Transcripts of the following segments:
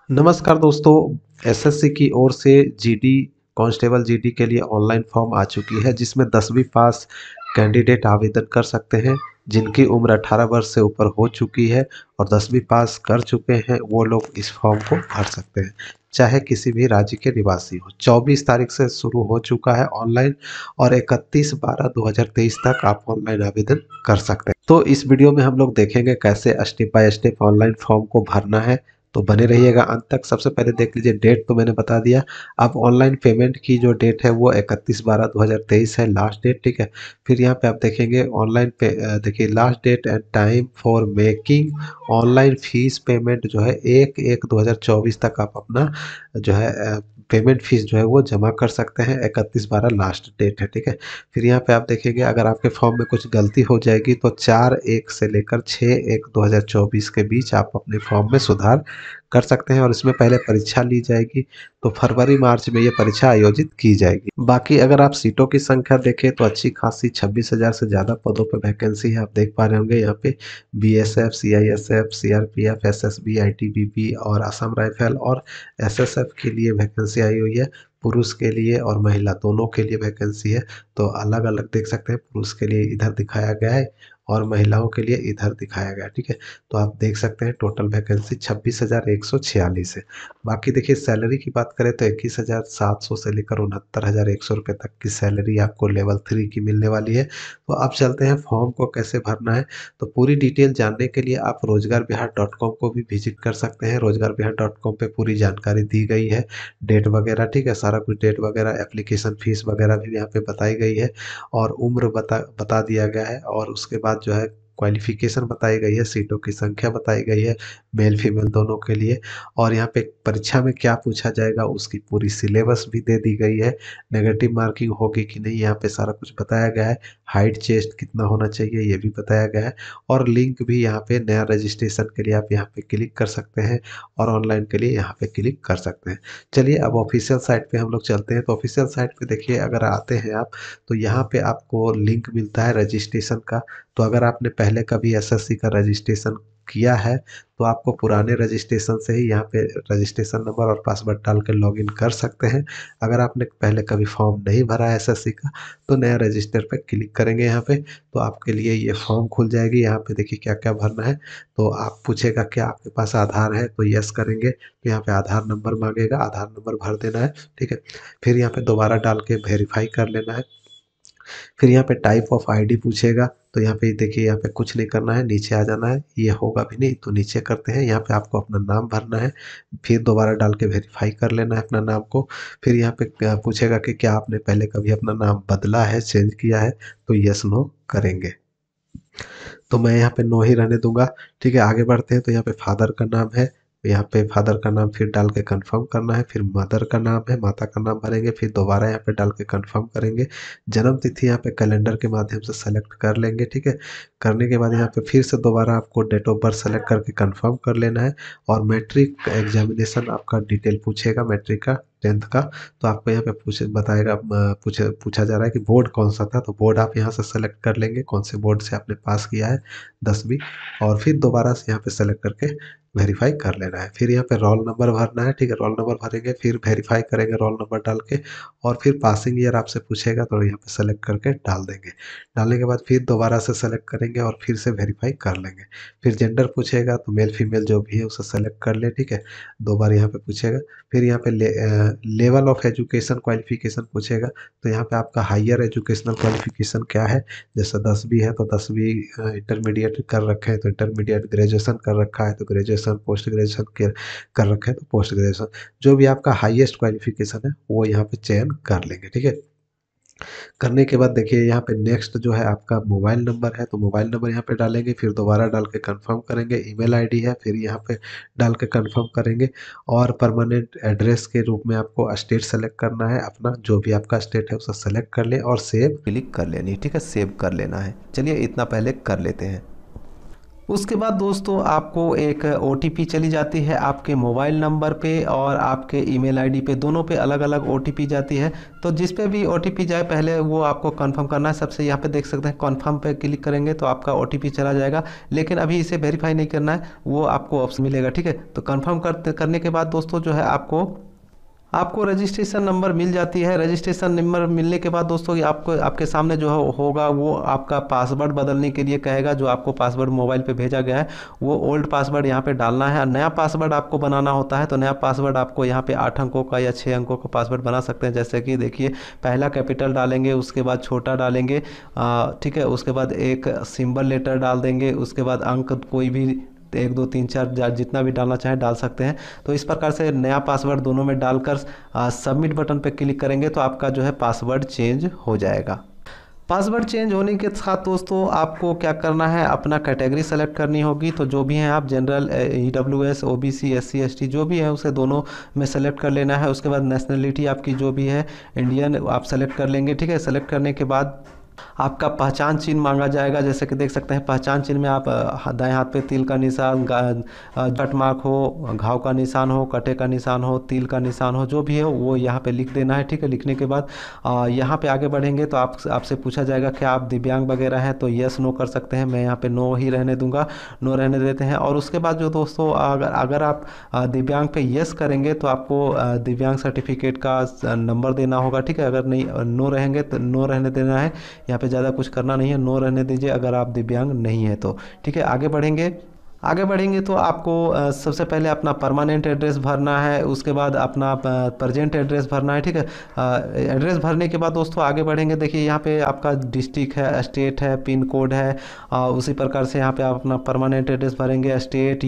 नमस्कार दोस्तों। एसएससी की ओर से जीडी कांस्टेबल जीडी के लिए ऑनलाइन फॉर्म आ चुकी है जिसमें 10वीं पास कैंडिडेट आवेदन कर सकते हैं। जिनकी उम्र 18 वर्ष से ऊपर हो चुकी है और 10वीं पास कर चुके हैं वो लोग इस फॉर्म को भर सकते हैं, चाहे किसी भी राज्य के निवासी हो। 24 तारीख से शुरू हो चुका है ऑनलाइन और 31/12/2023 तक आप ऑनलाइन आवेदन कर सकते हैं। तो इस वीडियो में हम लोग देखेंगे कैसे step by step online form को भरना है, तो बने रहिएगा अंत तक। सबसे पहले देख लीजिए, डेट तो मैंने बता दिया। अब ऑनलाइन पेमेंट की जो डेट है वो 31/12/2023 है, लास्ट डेट। ठीक है, फिर यहाँ पे आप देखेंगे ऑनलाइन पे, देखिए last date and time for making online fees payment जो है 1/1/2024 तक आप अपना जो है पेमेंट फीस जो है वो जमा कर सकते हैं। 31/12 लास्ट डेट है। ठीक है, फिर यहाँ पे आप देखेंगे अगर आपके फॉर्म में कुछ गलती हो जाएगी तो 4/1 से लेकर 6/1/2024 के बीच आप अपने फॉर्म में सुधार कर सकते हैं और इसमें पहले परीक्षा ली जाएगी। तो फरवरी मार्च में ये परीक्षा आयोजित की जाएगी। बाकी अगर आप सीटों की संख्या देखें तो अच्छी खासी 26,000 से ज़्यादा पदों पर वैकेंसी है। आप देख पा रहे होंगे यहाँ पे BSF, CISF, CRPF, SSB, ITBP और असम राइफल और एसएसएफ के लिए वैकेंसी आई हुई है। पुरुष के लिए और महिला दोनों के लिए वैकेंसी है। तो अलग अलग देख सकते हैं, पुरुष के लिए इधर दिखाया गया है और महिलाओं के लिए इधर दिखाया गया है। ठीक है, तो आप देख सकते हैं टोटल वैकेंसी 26,146 है। बाकी देखिए सैलरी की बात करें तो 21,700 से लेकर 69,100 रुपये तक की सैलरी आपको लेवल 3 की मिलने वाली है। तो अब चलते हैं फॉर्म को कैसे भरना है। तो पूरी डिटेल जानने के लिए आप रोजगारबिहार.com को भी विजिट कर सकते हैं। रोजगारबिहार.com पे पूरी जानकारी दी गई है, डेट वगैरह। ठीक है, सारा कुछ डेट वगैरह, एप्लीकेशन फीस वगैरह भी यहाँ पे बताई गई है और उम्र बता बता दिया गया है। और उसके बाद जो है क्वालिफिकेशन बताई गई है, सीटों की संख्या बताई गई है, मेल फीमेल दोनों के लिए। और यहाँ पे परीक्षा में क्या पूछा जाएगा उसकी पूरी सिलेबस भी दे दी गई है। नेगेटिव मार्किंग होगी कि नहीं यहाँ पे सारा कुछ बताया गया है। हाइट चेस्ट कितना होना चाहिए ये भी बताया गया है। और लिंक भी यहाँ पे, नया रजिस्ट्रेशन के लिए आप यहाँ पे क्लिक कर सकते हैं और ऑनलाइन के लिए यहाँ पे क्लिक कर सकते हैं। चलिए अब ऑफिशियल साइट पे हम लोग चलते हैं। तो ऑफिशियल साइट पे देखिए, अगर आते हैं आप तो यहाँ पे आपको लिंक मिलता है रजिस्ट्रेशन का। तो अगर आपने पहले कभी एसएससी का रजिस्ट्रेशन किया है तो आपको पुराने रजिस्ट्रेशन से ही यहाँ पे रजिस्ट्रेशन नंबर और पासवर्ड डाल के लॉगिन कर सकते हैं। अगर आपने पहले कभी फॉर्म नहीं भरा है एसएससी का तो नया रजिस्टर पे क्लिक करेंगे यहाँ पे, तो आपके लिए ये फॉर्म खुल जाएगी। यहाँ पे देखिए क्या क्या भरना है। तो आप पूछेगा क्या आपके पास आधार है, तो यस करेंगे तो यहाँ पे आधार नंबर मांगेगा, आधार नंबर भर देना है। ठीक है, फिर यहाँ पे दोबारा डाल के वेरीफाई कर लेना है। फिर यहाँ पे टाइप ऑफ आईडी पूछेगा, तो यहाँ पे देखिए यहाँ पे कुछ नहीं करना है, नीचे आ जाना है। ये होगा भी नहीं तो नीचे करते हैं। यहाँ पे आपको अपना नाम भरना है, फिर दोबारा डाल के वेरीफाई कर लेना है अपना नाम को। फिर यहाँ पे पूछेगा कि क्या आपने पहले कभी अपना नाम बदला है, चेंज किया है, तो यस नो करेंगे। तो मैं यहाँ पे नो ही रहने दूंगा। ठीक है, आगे बढ़ते हैं। तो यहाँ पे फादर का नाम है, तो यहाँ पे फादर का नाम फिर डाल के कंफर्म करना है। फिर मदर का नाम है, माता का नाम भरेंगे, फिर दोबारा यहाँ पे डाल के कंफर्म करेंगे। जन्म तिथि यहाँ पे कैलेंडर के माध्यम से सेलेक्ट कर लेंगे। ठीक है, करने के बाद यहाँ पे फिर से दोबारा आपको डेट ऑफ बर्थ सेलेक्ट करके कंफर्म कर लेना है। और मैट्रिक एग्जामिनेशन आपका डिटेल पूछेगा, मैट्रिक का 10th का। तो आपको यहाँ पे बताएगा, पूछा जा रहा है कि बोर्ड कौन सा था, तो बोर्ड आप यहाँ से सेलेक्ट कर लेंगे कौन से बोर्ड से आपने पास किया है 10वीं। और फिर दोबारा से यहाँ पे सेलेक्ट करके वेरीफाई कर लेना है। फिर यहाँ पे रोल नंबर भरना है। ठीक है, रोल नंबर भरेंगे, फिर वेरीफाई करेंगे रोल नंबर डाल के। और फिर पासिंग ईयर आपसे पूछेगा तो यहाँ पे सेलेक्ट करके डाल देंगे। डालने के बाद फिर दोबारा से सेलेक्ट करेंगे और फिर से वेरीफाई कर लेंगे। फिर जेंडर पूछेगा तो मेल फीमेल जो भी है उसे सेलेक्ट कर ले। ठीक है, 2 बार यहाँ पे पूछेगा। फिर यहाँ पे लेवल ऑफ एजुकेशन क्वालिफिकेशन पूछेगा, तो यहाँ पे आपका हायर एजुकेशनल क्वालिफिकेशन क्या है। जैसे 10वीं है तो 10वीं, इंटरमीडिएट कर रखे हैं तो इंटरमीडिएट, ग्रेजुएशन कर रखा है तो ग्रेजुएशन, पोस्ट ग्रेजुएशन कर रखे हैं तो पोस्ट ग्रेजुएशन। जो भी आपका हाईएस्ट क्वालिफिकेशन है वो यहाँ पे चयन कर लेंगे। ठीक है, करने के बाद देखिए यहाँ पे नेक्स्ट जो है आपका मोबाइल नंबर है, तो मोबाइल नंबर यहाँ पे डालेंगे, फिर दोबारा डाल के कंफर्म करेंगे। ईमेल आईडी है, फिर यहाँ पे डाल के कंफर्म करेंगे। और परमानेंट एड्रेस के रूप में आपको स्टेट सेलेक्ट करना है, अपना जो भी आपका स्टेट है उसे सेलेक्ट कर ले और सेव क्लिक कर लेनी। ठीक है, सेव कर लेना है। चलिए इतना पहले कर लेते हैं। उसके बाद दोस्तों आपको एक ओटीपी चली जाती है आपके मोबाइल नंबर पे और आपके ईमेल आईडी पे, दोनों पे अलग अलग ओटीपी जाती है। तो जिस पे भी ओटीपी जाए पहले वो आपको कंफर्म करना है। सबसे यहाँ पे देख सकते हैं कंफर्म पे क्लिक करेंगे तो आपका ओटीपी चला जाएगा, लेकिन अभी इसे वेरीफाई नहीं करना है, वो आपको ऑप्शन मिलेगा। ठीक है, तो कंफर्म करने के बाद दोस्तों जो है आपको आपको रजिस्ट्रेशन नंबर मिल जाती है। रजिस्ट्रेशन नंबर मिलने के बाद दोस्तों ये आपको आपके सामने जो होगा वो आपका पासवर्ड बदलने के लिए कहेगा। जो आपको पासवर्ड मोबाइल पे भेजा गया है वो ओल्ड पासवर्ड यहाँ पे डालना है, और नया पासवर्ड आपको बनाना होता है। तो नया पासवर्ड आपको यहाँ पे 8 अंकों का या 6 अंकों का पासवर्ड बना सकते हैं। जैसे कि देखिए, पहला कैपिटल डालेंगे, उसके बाद छोटा डालेंगे, ठीक है, उसके बाद एक सिंबल लेटर डाल देंगे, उसके बाद अंक कोई भी 1 2 3 4 जितना भी डालना चाहें डाल सकते हैं। तो इस प्रकार से नया पासवर्ड दोनों में डालकर सबमिट बटन पर क्लिक करेंगे तो आपका जो है पासवर्ड चेंज हो जाएगा। पासवर्ड चेंज होने के साथ दोस्तों आपको क्या करना है, अपना कैटेगरी सेलेक्ट करनी होगी। तो जो भी हैं आप, general, EWS, OBC, SC, ST जो भी है उसे दोनों में सेलेक्ट कर लेना है। उसके बाद नेशनलिटी आपकी जो भी है इंडियन आप सेलेक्ट कर लेंगे। ठीक है, सेलेक्ट करने के बाद आपका पहचान चिन्ह मांगा जाएगा। जैसे कि देख सकते हैं पहचान चिन्ह में आप दाएं हाथ पे तिल का निशान, कट मार्क हो, घाव का निशान हो, कटे का निशान हो, तिल का निशान हो, जो भी है वो यहाँ पे लिख देना है। ठीक है, लिखने के बाद यहाँ पे आगे बढ़ेंगे तो आपसे पूछा जाएगा कि आप दिव्यांग वगैरह हैं, तो यस नो कर सकते हैं। मैं यहाँ पे नो ही रहने दूंगा, नो रहने देते हैं। और उसके बाद जो दोस्तों अगर अगर आप दिव्यांग पे यस करेंगे तो आपको दिव्यांग सर्टिफिकेट का नंबर देना होगा। ठीक है, अगर नहीं नो रहेंगे तो नो रहने देना है। यहाँ पे ज़्यादा कुछ करना नहीं है, नो रहने दीजिए अगर आप दिव्यांग नहीं है तो। ठीक है, आगे बढ़ेंगे। आगे बढ़ेंगे तो आपको सबसे पहले अपना परमानेंट एड्रेस भरना है, उसके बाद अपना प्रेजेंट एड्रेस भरना है। ठीक है, एड्रेस भरने के बाद दोस्तों आगे बढ़ेंगे। देखिए यहाँ पे आपका डिस्ट्रिक्ट है, स्टेट है, पिन कोड है, उसी प्रकार से यहाँ पे आप अपना परमानेंट एड्रेस भरेंगे। स्टेट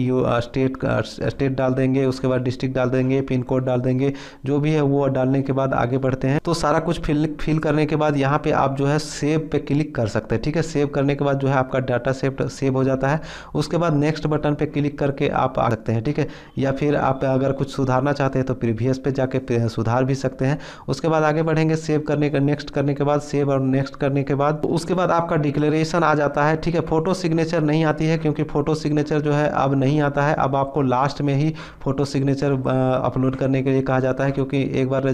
डाल देंगे, उसके बाद डिस्ट्रिक्ट डाल देंगे, पिन कोड डाल देंगे, जो भी है वो डालने के बाद आगे बढ़ते हैं। तो सारा कुछ फिल करने के बाद यहाँ पे आप जो है सेव पे क्लिक कर सकते हैं। ठीक है, सेव करने के बाद जो है आपका डाटा सेव हो जाता है। उसके बाद नेक्स्ट बटन पे क्लिक करके आप आ सकते हैं। ठीक है, या फिर आप अगर कुछ सुधारना चाहते हैं तो प्रीवियस पे जाके सुधार भी सकते हैं। उसके बाद आगे बढ़ेंगे, सेव करने का नेक्स्ट करने के बाद, सेव और नेक्स्ट करने के बाद उसके बाद आपका डिक्लेरेशन आ जाता है। ठीक है, फोटो सिग्नेचर नहीं आती है क्योंकि फोटो सिग्नेचर जो है अब नहीं आता है। अब आपको लास्ट में ही फोटो सिग्नेचर अपलोड करने के लिए कहा जाता है, क्योंकि एक बार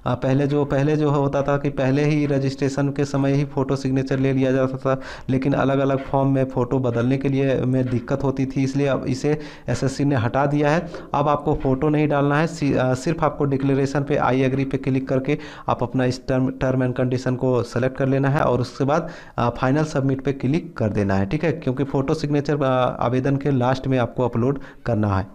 पहले जो होता था कि पहले ही रजिस्ट्रेशन के समय ही फ़ोटो सिग्नेचर ले लिया जाता था, लेकिन अलग अलग फॉर्म में फ़ोटो बदलने के लिए में दिक्कत होती थी, इसलिए अब इसे एसएससी ने हटा दिया है। अब आपको फ़ोटो नहीं डालना है, सिर्फ आपको डिक्लेरेशन पे आई एग्री पे क्लिक करके आप अपना इस टर्म एंड कंडीशन को सेलेक्ट कर लेना है और उसके बाद फाइनल सबमिट पे क्लिक कर देना है। ठीक है, क्योंकि फ़ोटो सिग्नेचर आवेदन के लास्ट में आपको अपलोड करना है।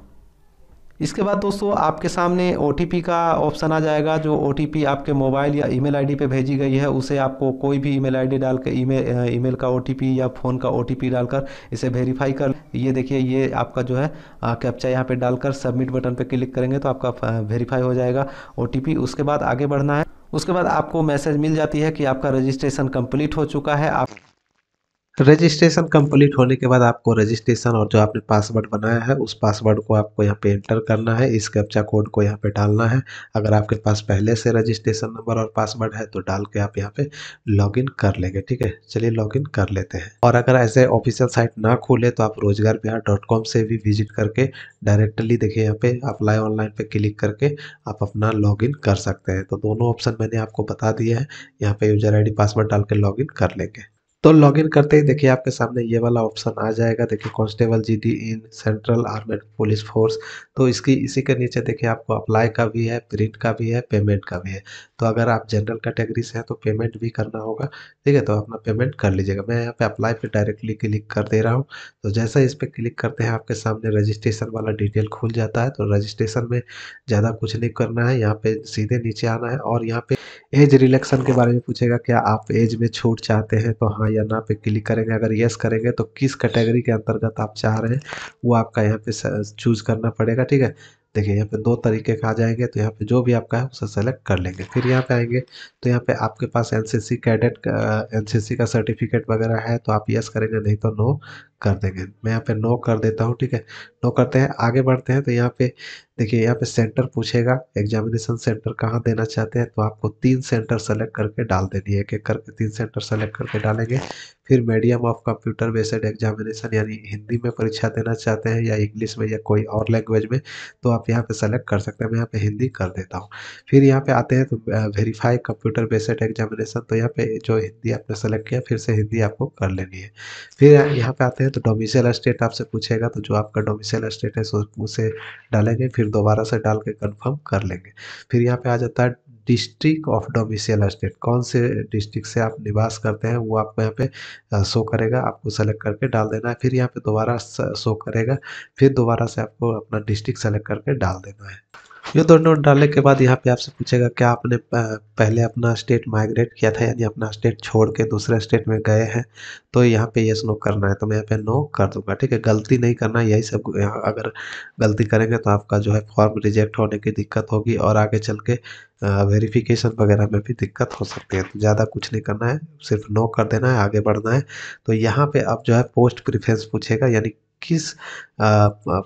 इसके बाद दोस्तों आपके सामने ओटीपी का ऑप्शन आ जाएगा। जो ओटीपी आपके मोबाइल या ईमेल आईडी पे भेजी गई है उसे आपको कोई भी ईमेल आईडी डाल कर ईमेल का ओटीपी या फ़ोन का ओटीपी डालकर इसे वेरीफाई कर, ये देखिए ये आपका जो है कैप्चा यहाँ पे डालकर सबमिट बटन पे क्लिक करेंगे तो आपका वेरीफाई हो जाएगा ओटीपी। उसके बाद आगे बढ़ना है। उसके बाद आपको मैसेज मिल जाती है कि आपका रजिस्ट्रेशन कंप्लीट हो चुका है। आप रजिस्ट्रेशन कंप्लीट होने के बाद आपको रजिस्ट्रेशन और जो आपने पासवर्ड बनाया है उस पासवर्ड को आपको यहाँ पे एंटर करना है, इस कैप्चा कोड को यहाँ पे डालना है। अगर आपके पास पहले से रजिस्ट्रेशन नंबर और पासवर्ड है तो डाल के आप यहाँ पे लॉगिन कर लेंगे। ठीक है, चलिए लॉगिन कर लेते हैं। और अगर ऐसे ऑफिशियल साइट ना खोले तो आप रोजगारबिहार.com से भी विजिट करके डायरेक्टली देखिए यहाँ पे अप्लाई ऑनलाइन पे क्लिक करके आप अपना लॉगिन कर सकते हैं। तो दोनों ऑप्शन मैंने आपको बता दिए हैं, यहाँ पे यूजर आई डी पासवर्ड डाल के लॉगिन कर लेंगे। तो लॉगिन करते ही देखिए आपके सामने ये वाला ऑप्शन आ जाएगा। देखिए constable GD in central armed police force. तो इसी के नीचे देखिए आपको अप्लाई का भी है, प्रिंट का भी है, पेमेंट का भी है। तो अगर आप जनरल कैटेगरी से हैं तो पेमेंट भी करना होगा। ठीक है, तो अपना पेमेंट कर लीजिएगा। मैं यहाँ पे अप्लाई पे डायरेक्टली क्लिक कर दे रहा हूँ। तो जैसा इस पर क्लिक करते हैं आपके सामने रजिस्ट्रेशन वाला डिटेल खुल जाता है। तो रजिस्ट्रेशन में ज़्यादा कुछ नहीं करना है, यहाँ पे सीधे नीचे आना है और यहाँ पे एज रिलैक्सन के बारे में पूछेगा, क्या आप एज में छूट चाहते हैं, तो हाँ या ना पे क्लिक करेंगे। अगर यस करेंगे तो किस कैटेगरी के अंतर्गत आप चाह रहे हैं वो आपका यहाँ पे चूज करना पड़ेगा। ठीक है, देखिए यहाँ पे दो तरीके का आ जाएंगे, तो यहाँ पे जो भी आपका है उसे सेलेक्ट कर लेंगे। फिर यहाँ पे आएंगे तो यहाँ पे आपके पास एनसीसी कैडेट का एनसीसी का सर्टिफिकेट वगैरह है तो आप यस करेंगे, नहीं तो नो कर देंगे। मैं यहाँ पे नो कर देता हूँ, ठीक है। नो करते हैं, आगे बढ़ते हैं। तो यहाँ पे देखिए, यहाँ पे सेंटर पूछेगा, एग्जामिनेशन सेंटर कहाँ देना चाहते हैं, तो आपको 3 सेंटर सेलेक्ट करके डाल देनी है। एक-एक करके 3 सेंटर सेलेक्ट करके डालेंगे। फिर medium of computer based examination, यानी हिंदी में परीक्षा देना चाहते हैं या इंग्लिश में या कोई और लैंग्वेज में, तो आप यहाँ पे सेलेक्ट कर सकते हैं। मैं यहाँ पे हिंदी कर देता हूँ। फिर यहाँ पे आते हैं तो वेरीफाई कंप्यूटर बेस्ड एग्जामिनेशन, तो यहाँ पे जो हिंदी आपने सेलेक्ट किया, फिर से हिंदी आपको कर लेनी है। फिर यहाँ पे आते हैं तो डोमिसाइल स्टेट आपसे पूछेगा, तो जो आपका डोमिसाइल स्टेट है सो उसे डालेंगे, फिर दोबारा से डाल के कंफर्म कर लेंगे। फिर यहाँ पे आ जाता है डिस्ट्रिक्ट ऑफ डोमिसाइल स्टेट, कौन से डिस्ट्रिक्ट से आप निवास करते हैं वो आपको यहाँ पे शो करेगा, आपको सेलेक्ट करके डाल देना है। फिर यहाँ पे दोबारा शो करेगा, फिर दोबारा से आपको अपना डिस्ट्रिक्ट सेलेक्ट करके डाल देना है। ये दोनों डालने के बाद यहाँ पे आपसे पूछेगा क्या आपने पहले अपना स्टेट माइग्रेट किया था, यानी अपना स्टेट छोड़ के दूसरे स्टेट में गए हैं, तो यहाँ पे यस नो करना है। तो मैं यहाँ पे नो कर दूंगा, ठीक है। गलती नहीं करना, यही सब यहाँ अगर गलती करेंगे तो आपका जो है फॉर्म रिजेक्ट होने की दिक्कत होगी और आगे चल के वेरिफिकेशन वगैरह में भी दिक्कत हो सकती है। तो ज़्यादा कुछ नहीं करना है, सिर्फ नो कर देना है, आगे बढ़ना है। तो यहाँ पे अब जो है पोस्ट प्रेफरेंस पूछेगा, यानी किस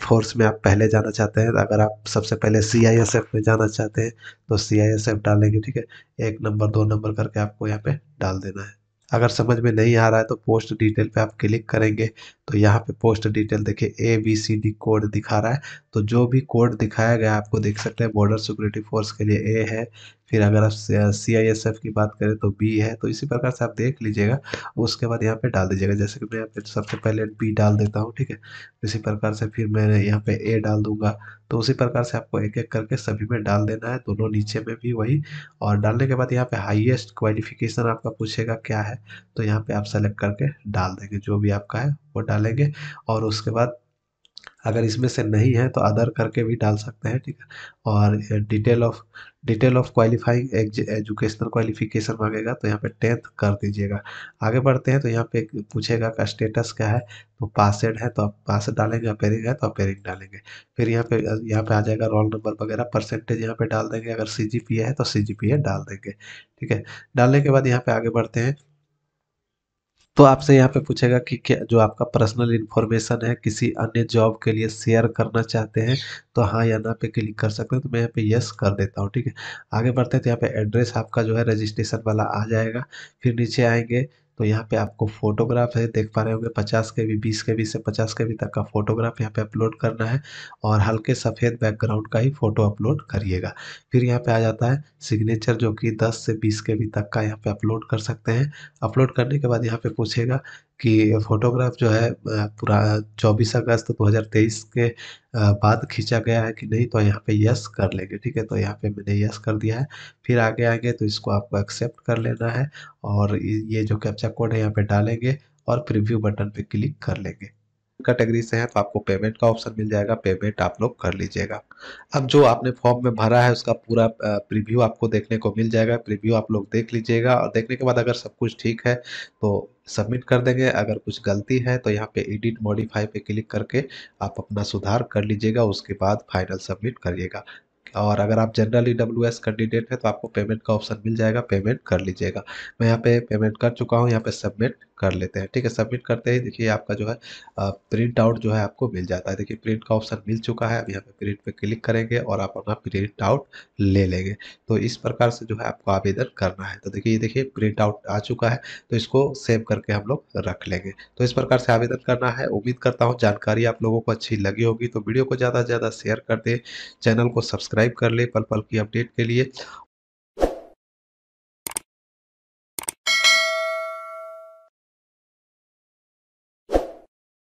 फोर्स में आप पहले जाना चाहते हैं। अगर आप सबसे पहले सीआईएसएफ में जाना चाहते हैं तो सीआईएसएफ डालेंगे, ठीक है। 1 नंबर 2 नंबर करके आपको यहाँ पे डाल देना है। अगर समझ में नहीं आ रहा है तो पोस्ट डिटेल पे आप क्लिक करेंगे, तो यहाँ पे पोस्ट डिटेल देखिए ABCD कोड दिखा रहा है। तो जो भी कोड दिखाया गया आपको देख सकते हैं, बॉर्डर सिक्योरिटी फोर्स के लिए A है, फिर अगर आप CISF की बात करें तो B है। तो इसी प्रकार से आप देख लीजिएगा, उसके बाद यहाँ पे डाल दीजिएगा। जैसे कि मैं यहाँ पे सबसे पहले B डाल देता हूँ, ठीक है। इसी प्रकार से फिर मैं यहाँ पे A डाल दूंगा। तो उसी प्रकार से आपको एक एक करके सभी में डाल देना है, दोनों नीचे में भी वही। और डालने के बाद यहाँ पे हाईएस्ट क्वालिफिकेशन आपका पूछेगा क्या है, तो यहाँ पे आप सेलेक्ट करके डाल देंगे, जो भी आपका है वो डालेंगे। और उसके बाद अगर इसमें से नहीं है तो अदर करके भी डाल सकते हैं, ठीक है। और detail of qualifying educational qualification मांगेगा, तो यहाँ पे 10th कर दीजिएगा। आगे बढ़ते हैं तो यहाँ पे पूछेगा का स्टेटस क्या है, तो पासेड है तो आप पास डालेंगे, अपेयरिंग है तो अपेयरिंग डालेंगे। फिर यहाँ पे आ जाएगा रोल नंबर वगैरह, परसेंटेज यहाँ पे डाल देंगे। अगर CGPA है तो CGPA डाल देंगे, ठीक है। डालने के बाद यहाँ पे आगे बढ़ते हैं, तो आपसे यहाँ पे पूछेगा कि क्या जो आपका पर्सनल इन्फॉर्मेशन है किसी अन्य जॉब के लिए शेयर करना चाहते हैं, तो हाँ या ना पे क्लिक कर सकते हैं। तो मैं यहाँ पे यस कर देता हूँ, ठीक है। आगे बढ़ते हैं तो यहाँ पे एड्रेस आपका जो है रजिस्ट्रेशन वाला आ जाएगा। फिर नीचे आएंगे तो यहाँ पे आपको फोटोग्राफ है, देख पा रहे होंगे 50 KB, 20 KB से 50 KB तक का फोटोग्राफ यहाँ पे अपलोड करना है। और हल्के सफ़ेद बैकग्राउंड का ही फोटो अपलोड करिएगा। फिर यहाँ पे आ जाता है सिग्नेचर, जो कि 10 से 20 KB तक का यहाँ पे अपलोड कर सकते हैं। अपलोड करने के बाद यहाँ पे पूछेगा कि फ़ोटोग्राफ जो है पूरा 24 अगस्त 2023 के बाद खींचा गया है कि नहीं, तो यहाँ पे यस कर लेंगे, ठीक है। तो यहाँ पे मैंने यस कर दिया है। फिर आगे आएंगे तो इसको आपको एक्सेप्ट कर लेना है, और ये जो कैप्चा कोड है यहाँ पे डालेंगे और प्रीव्यू बटन पे क्लिक कर लेंगे। कैटेगरी से हैं तो आपको पेमेंट का ऑप्शन मिल जाएगा, पेमेंट आप लोग कर लीजिएगा। अब जो आपने फॉर्म में भरा है उसका पूरा प्रीव्यू आपको देखने को मिल जाएगा। प्रीव्यू आप लोग देख लीजिएगा, और देखने के बाद अगर सब कुछ ठीक है तो सबमिट कर देंगे। अगर कुछ गलती है तो यहाँ पे एडिट मॉडिफाई पे क्लिक करके आप अपना सुधार कर लीजिएगा, उसके बाद फाइनल सबमिट करिएगा। और अगर आप जनरल EWS कैंडिडेट है तो आपको पेमेंट का ऑप्शन मिल जाएगा, पेमेंट कर लीजिएगा। मैं यहाँ पे पेमेंट कर चुका हूँ, यहाँ पे सबमिट कर लेते हैं, ठीक है। सबमिट करते ही देखिए आपका जो है प्रिंट आउट जो है आपको मिल जाता है। देखिए प्रिंट का ऑप्शन मिल चुका है। अब यहाँ पे प्रिंट पे क्लिक करेंगे और आप अपना प्रिंट आउट ले लेंगे। तो इस प्रकार से जो है आपको आवेदन करना है। तो देखिए ये देखिए प्रिंट आउट आ चुका है, तो इसको सेव करके हम लोग रख लेंगे। तो इस प्रकार से आवेदन करना है। उम्मीद करता हूँ जानकारी आप लोगों को अच्छी लगी होगी। तो वीडियो को ज़्यादा से ज़्यादा शेयर कर दें, चैनल को सब्सक्राइब कर ले पल पल की अपडेट के लिए।